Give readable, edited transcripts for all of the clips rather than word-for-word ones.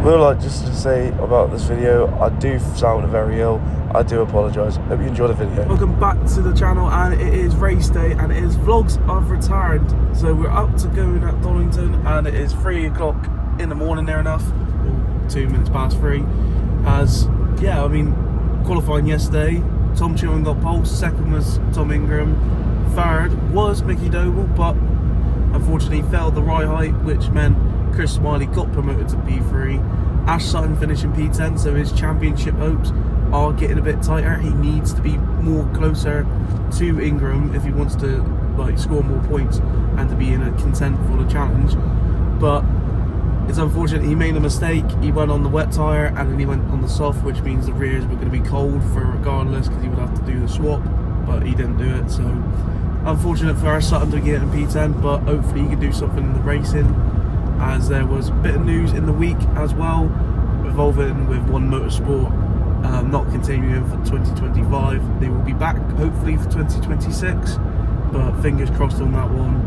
Well, like, just to say about this video, I do sound very ill. I do apologise. Hope you enjoy the video. Welcome back to the channel, and it is race day, and it is vlogs I've returned. So we're up to going at Donington, and it is 3 o'clock in the morning near enough, or 2 minutes past 3. As, yeah, I mean, qualifying yesterday, Tom Ingram got pole, second was Tom Ingram, third was Mickey Doble, but unfortunately failed the right height, which meant Chris Smiley got promoted to P3. Ash Sutton finishing P10, so his championship hopes are getting a bit tighter. He needs to be more closer to Ingram if he wants to like score more points and to be in a content for the challenge. But it's unfortunate he made a mistake. He went on the wet tyre and then he went on the soft, which means the rears were going to be cold for regardless, because he would have to do the swap, but he didn't do it. So unfortunate for Ash Sutton to get in P10, but hopefully he can do something in the racing, as there was a bit of news in the week as well revolving with One Motorsport not continuing for 2025. They will be back hopefully for 2026, but fingers crossed on that one,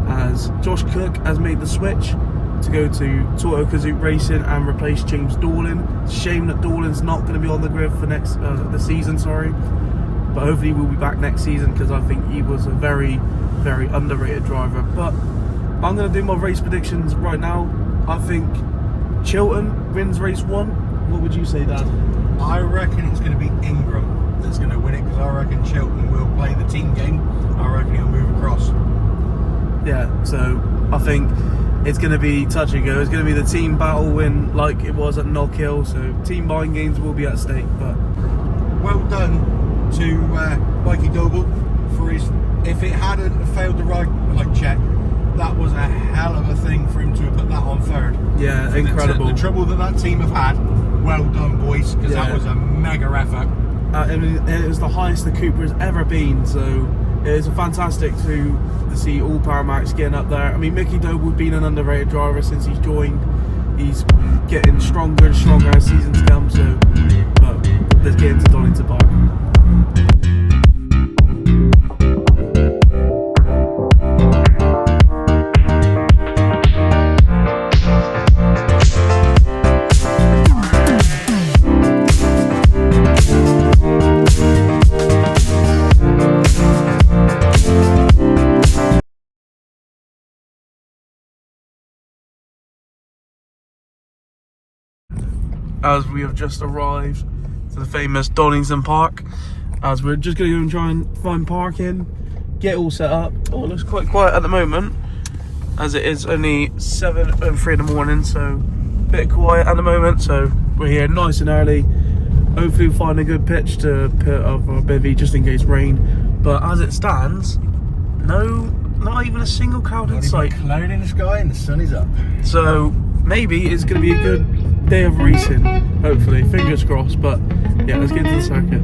as Josh Cook has made the switch to go to Toto Kazoot Racing and replace James Dorlin. It's a shame that Dorlin's not going to be on the grid for next the season, but hopefully we'll be back next season, because I think he was a very, very underrated driver. But I'm going to do my race predictions right now. I think Chilton wins race 1. What would you say, Dad? I reckon it's going to be Ingram that's going to win it, because I reckon Chilton will play the team game. I reckon he'll move across. Yeah, so I think it's going to be touch and go. It's going to be the team battle win like it was at Knock Hill, so team mind games will be at stake. But well done to Mikey Doble for his, if it hadn't failed the right height check, that was a hell of a thing for him to have put that on third. Yeah, incredible. The trouble that team have had, well done boys, because that was a mega effort. I mean, it was the highest the Cooper has ever been, so it is fantastic to see all Power Max getting up there. I mean, Mickey Doble's been an underrated driver since he's joined. He's getting stronger and stronger as seasons come, so but let's get into Donington Park. As we have just arrived to the famous Donington Park, as we're just going to go and try and find parking, get all set up. Oh, it looks quite quiet at the moment, as it is only 7:03 in the morning, so a bit quiet at the moment. So we're here nice and early. Hopefully we'll find a good pitch to put up our bivvy just in case rain. But as it stands, not even a single cloud in sight. Cloud in the sky and the sun is up. So maybe it's going to be a good day of racing, hopefully, fingers crossed. But yeah, let's get into the circuit.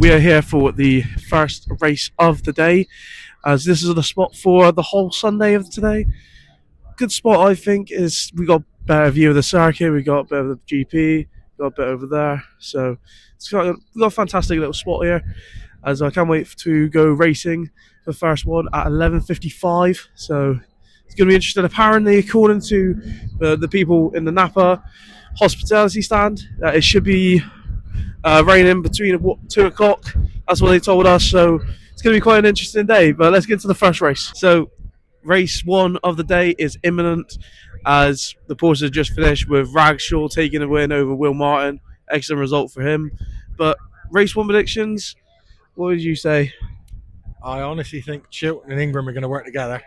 We are here for the first race of the day, as this is the spot for the whole Sunday of today. Good spot, I think, is we got a better view of the circuit, we got a bit of the GP, got a bit over there, so we've got a fantastic little spot here, as I can't wait to go racing the first one at 11:55. So it's going to be interesting. Apparently, according to the people in the Napa hospitality stand, it should be raining between 2 o'clock. That's what they told us, so it's going to be quite an interesting day. But let's get to the first race. So race 1 of the day is imminent, as the Porsche just finished with Ragshaw taking the win over Will Martin. Excellent result for him. But race 1 predictions, what would you say? I honestly think Chilton and Ingram are going to work together.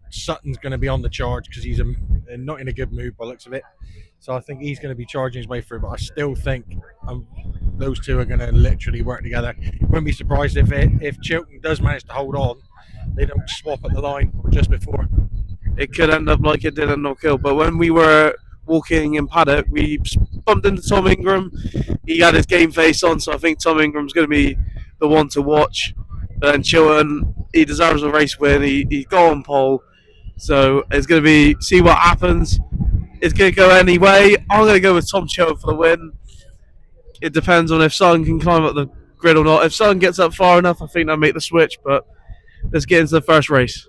Sutton's going to be on the charge because he's not in a good mood by the looks of it. So I think he's going to be charging his way through. But I still think those two are going to literally work together. Wouldn't be surprised if Chilton does manage to hold on, they don't swap at the line just before. It could end up like it did at Knock Hill. But when we were walking in paddock, we bumped into Tom Ingram. He had his game face on, so I think Tom Ingram's going to be the one to watch. But then Chilton, he deserves a race win. He got on pole. So it's going to be, see what happens. It's going to go anyway. I'm going to go with Tom Chilton for the win. It depends on if Sutton can climb up the grid or not. If Sutton gets up far enough, I think they'll make the switch. But let's get into the first race.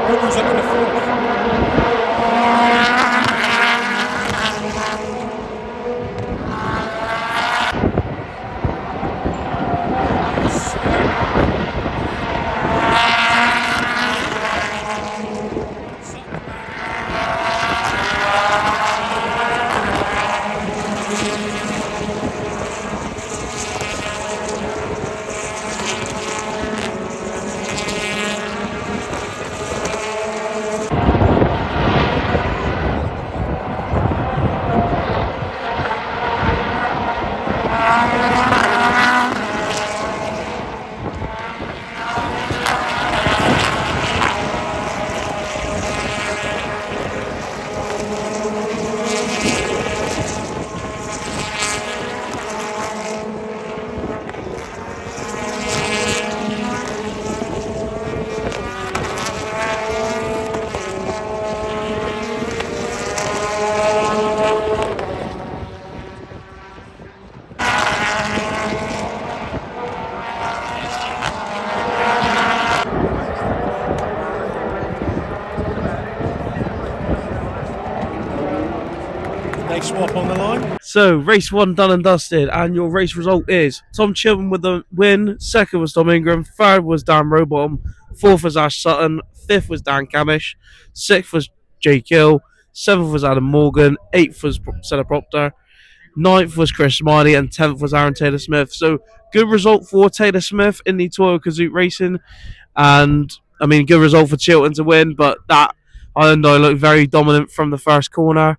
Robo's up in the fourth. They swap on the line. So, race 1 done and dusted, and your race result is Tom Chilton with the win, second was Tom Ingram, third was Dan Rowbottom, fourth was Ash Sutton, fifth was Dan Camish, sixth was Jake Hill, seventh was Adam Morgan, eighth was Senna Proctor, ninth was Chris Smiley, and 10th was Aaron Taylor Smith. So, good result for Taylor Smith in the Toyota Kazoot Racing, and I mean, good result for Chilton to win, but that Hyundai looked very dominant from the first corner.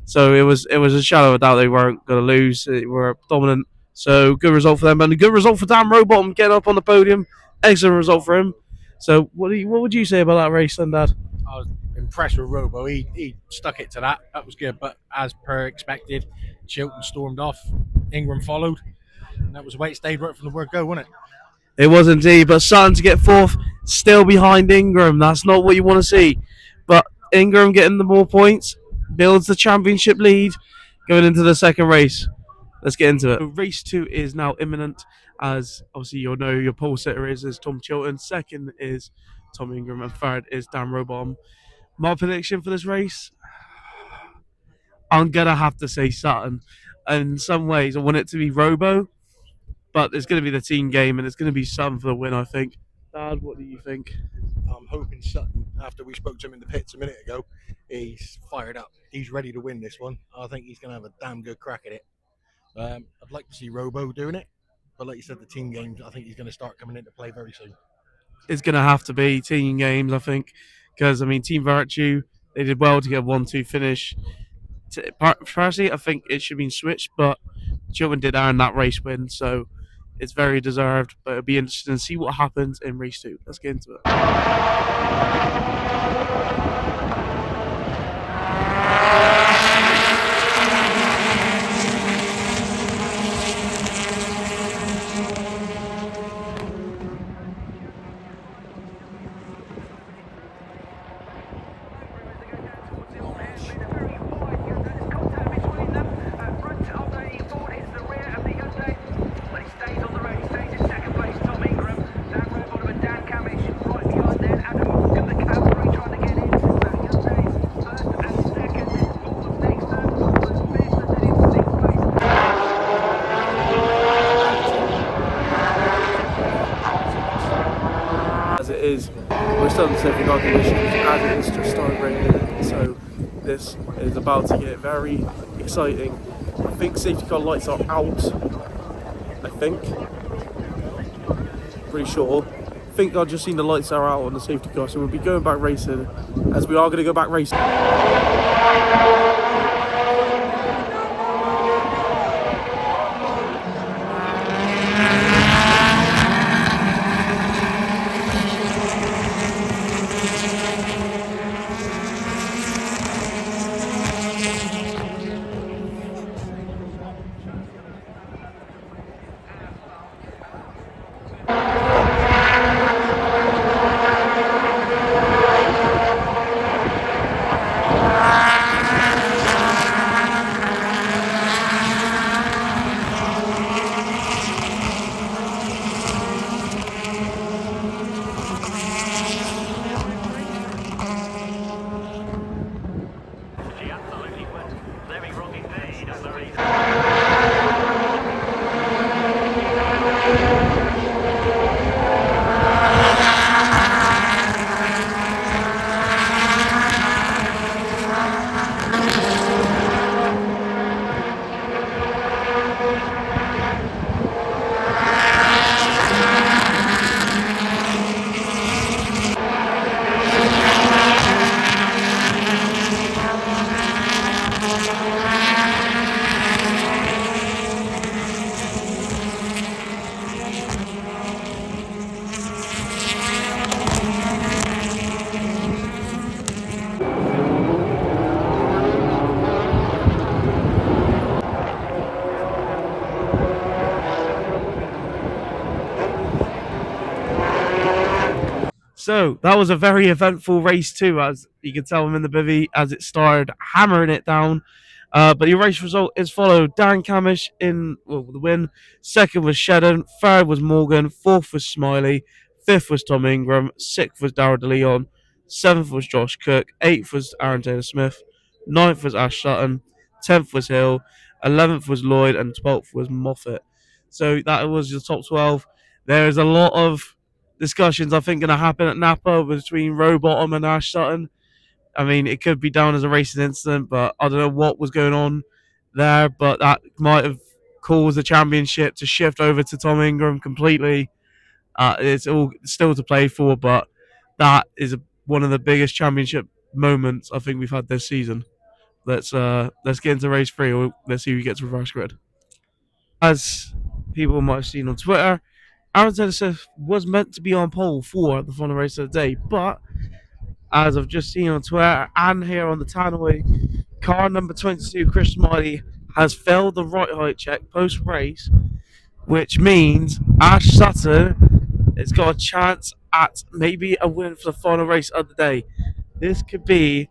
So it was a shadow of doubt they weren't going to lose. They were dominant. So good result for them, and a good result for Dan Rowbottom getting up on the podium. Excellent result for him. So what would you say about that race, then, Dad? I was impressed with Robo. He stuck it to that. That was good. But as per expected, Chilton stormed off. Ingram followed. And that was the way it stayed right from the word go, wasn't it? It was indeed. But Sutton to get fourth, still behind Ingram. That's not what you want to see. But Ingram getting the more points builds the championship lead going into the second race. Let's get into it. Race 2 is now imminent, as obviously you'll know your pole sitter is Tom Chilton, second is Tom Ingram, and third is Dan Rowbottom. My prediction for this race, I'm gonna have to say Sutton. In some ways, I want it to be Robo, but it's gonna be the team game, and it's gonna be Sutton for the win, I think. Dad, what do you think? I'm hoping Sutton, after we spoke to him in the pits a minute ago, he's fired up. He's ready to win this one. I think he's going to have a damn good crack at it. I'd like to see Robo doing it, but like you said, the team games, I think he's going to start coming into play very soon. It's going to have to be team games, I think, because I mean, Team Virtue, they did well to get a 1-2 finish. Personally, I think it should have been switched, but Chilton did earn that race win, so it's very deserved. But it'll be interesting to see what happens in race 2. Let's get into it. As it is, we're still in safety car conditions, as it is just started raining, so this is about to get very exciting. I think safety car lights are out. I think. Pretty sure. I think I've just seen the lights are out on the safety car, so we'll be going back racing, as we are going to go back racing. So that was a very eventful race too, as you can tell I'm in the bivvy as it started hammering it down. But the race result is followed. Dan Camish in the win. Second was Shedden. Third was Morgan. Fourth was Smiley. Fifth was Tom Ingram. Sixth was Darrell DeLeon. Seventh was Josh Cook. Eighth was Aaron Taylor Smith. Ninth was Ash Sutton. 10th was Hill. 11th was Lloyd. And 12th was Moffat. So that was the top 12. There is a lot of discussions, I think, going to happen at Napa between Rowbottom and Ash Sutton. I mean, it could be down as a racing incident, but I don't know what was going on there. But that might have caused the championship to shift over to Tom Ingram completely. It's all still to play for, but that is one of the biggest championship moments I think we've had this season. Let's get into race 3, or let's see who gets reverse grid. As people might have seen on Twitter, Aaron Taylor Smith was meant to be on pole for the final race of the day, but as I've just seen on Twitter and here on the tannoy, car number 22, Chris Smiley, has failed the right height check post race, which means Ash Sutton has got a chance at maybe a win for the final race of the day. This could be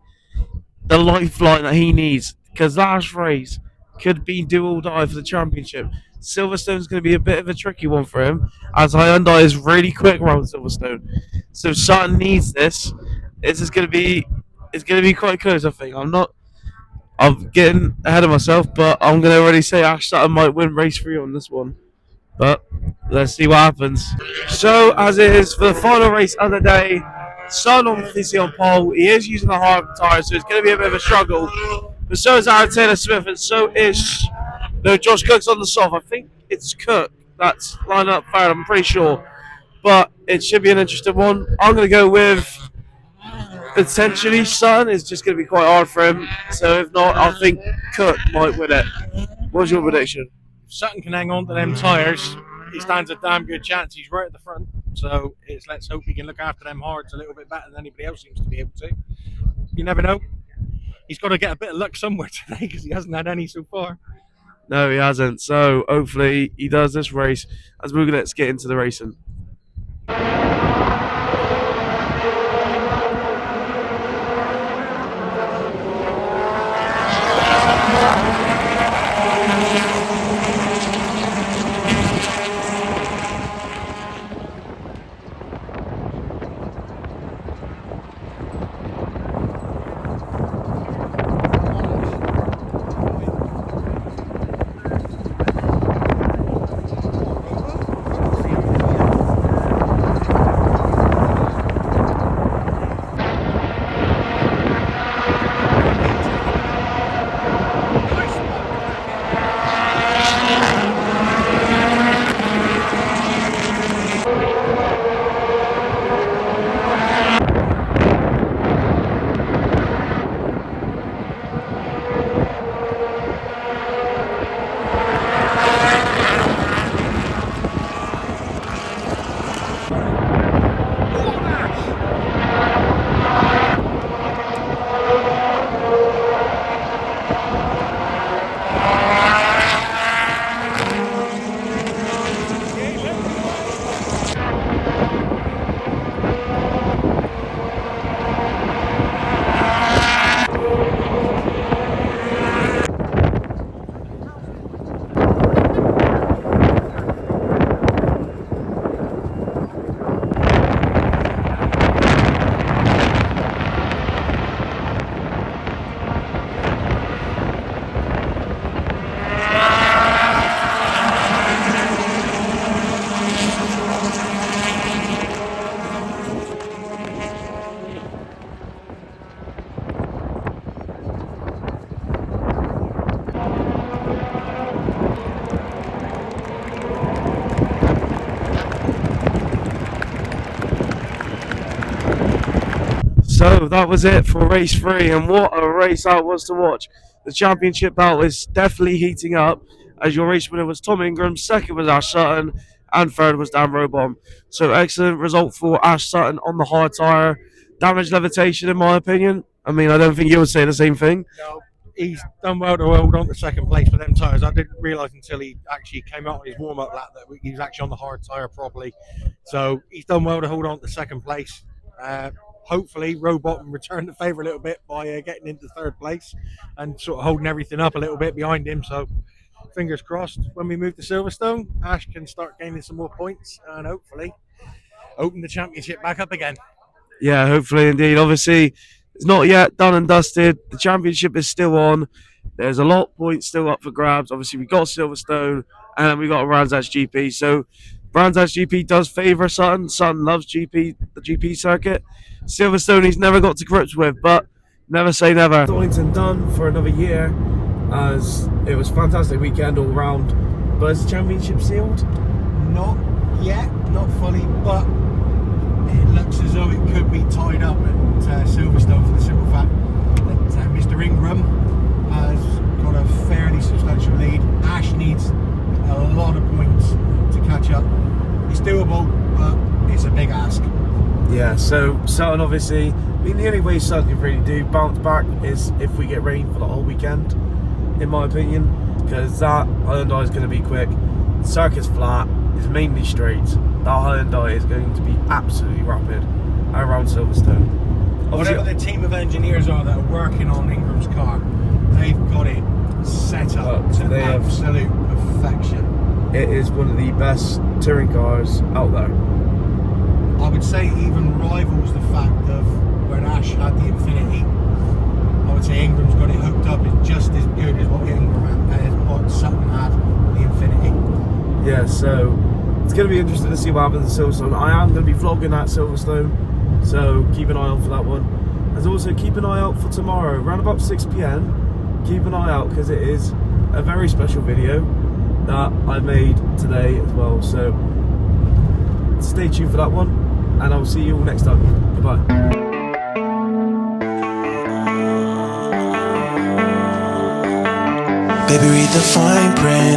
the lifeline that he needs, because last race could be do or die for the championship. Silverstone's going to be a bit of a tricky one for him, as Hyundai is really quick around Silverstone. So Sutton needs this. This is going to be quite close, I think. I'm getting ahead of myself, but I'm going to already say Ash Sutton might win race 3 on this one. But let's see what happens. So, as it is for the final race of the day, Sutton obviously on pole. He is using the hard tyre, so it's going to be a bit of a struggle. But so is Aaron Taylor Smith, and so is Josh Cook's on the soft. I think it's Cook that's lined up third, I'm pretty sure. But it should be an interesting one. I'm going to go with potentially Sutton. It's just going to be quite hard for him. So if not, I think Cook might win it. What's your prediction? If Sutton can hang on to them tyres, he stands a damn good chance. He's right at the front. So let's hope he can look after them hards a little bit better than anybody else seems to be able to. You never know. He's got to get a bit of luck somewhere today because he hasn't had any so far. No, he hasn't. So hopefully he does this race. As we're going to get into the racing. So that was it for race 3, and what a race that was to watch. The championship battle is definitely heating up, as your race winner was Tom Ingram, second was Ash Sutton, and third was Dan Robom. So excellent result for Ash Sutton on the hard tyre. Damage levitation, in my opinion. I mean, I don't think you would say the same thing. No, he's done well to hold on to second place for them tyres. I didn't realise until he actually came out on his warm-up lap that he was actually on the hard tyre properly. So he's done well to hold on to second place. Hopefully, Robot returned the favour a little bit by getting into third place and sort of holding everything up a little bit behind him. So, fingers crossed, when we move to Silverstone, Ash can start gaining some more points and hopefully open the championship back up again. Yeah, hopefully indeed. Obviously, it's not yet done and dusted. The championship is still on. There's a lot of points still up for grabs. Obviously, we got Silverstone and we got a Brands Hatch GP. So, Brands Hatch GP does favour Sutton. Sutton loves the GP circuit. Silverstone he's never got to grips with, but never say never. Donington done for another year, as it was a fantastic weekend all round. But is the championship sealed? Not yet, not fully, but it looks as though it could be tied up at Silverstone for the simple fact that Mr. Ingram has got a fairly substantial lead. Ash needs a lot of points to catch up. It's doable, but it's a big ask. Yeah, so Sutton obviously, I mean, the only way Sutton can really do bounce back is if we get rain for the whole weekend, in my opinion, because that Hyundai is going to be quick. The circuit's flat, it's mainly straight. That Hyundai is going to be absolutely rapid around Silverstone. Whatever the team of engineers are that are working on Ingram's car, they've got it set up to absolute perfection. It is one of the best touring cars out there. I would say even rivals the fact of when Ash had the Infinity. I would say Ingram's got it hooked up. It's just as good as what Ingram had, as what Sutton had the Infinity. Yeah, yeah, so it's going to be interesting to see what happens at Silverstone. I am going to be vlogging at Silverstone, so keep an eye out for that one. And also keep an eye out for tomorrow, around about 6 p.m. Keep an eye out because it is a very special video that I made today as well. So stay tuned for that one, and I'll see you all next time. Goodbye. Baby, read the fine print.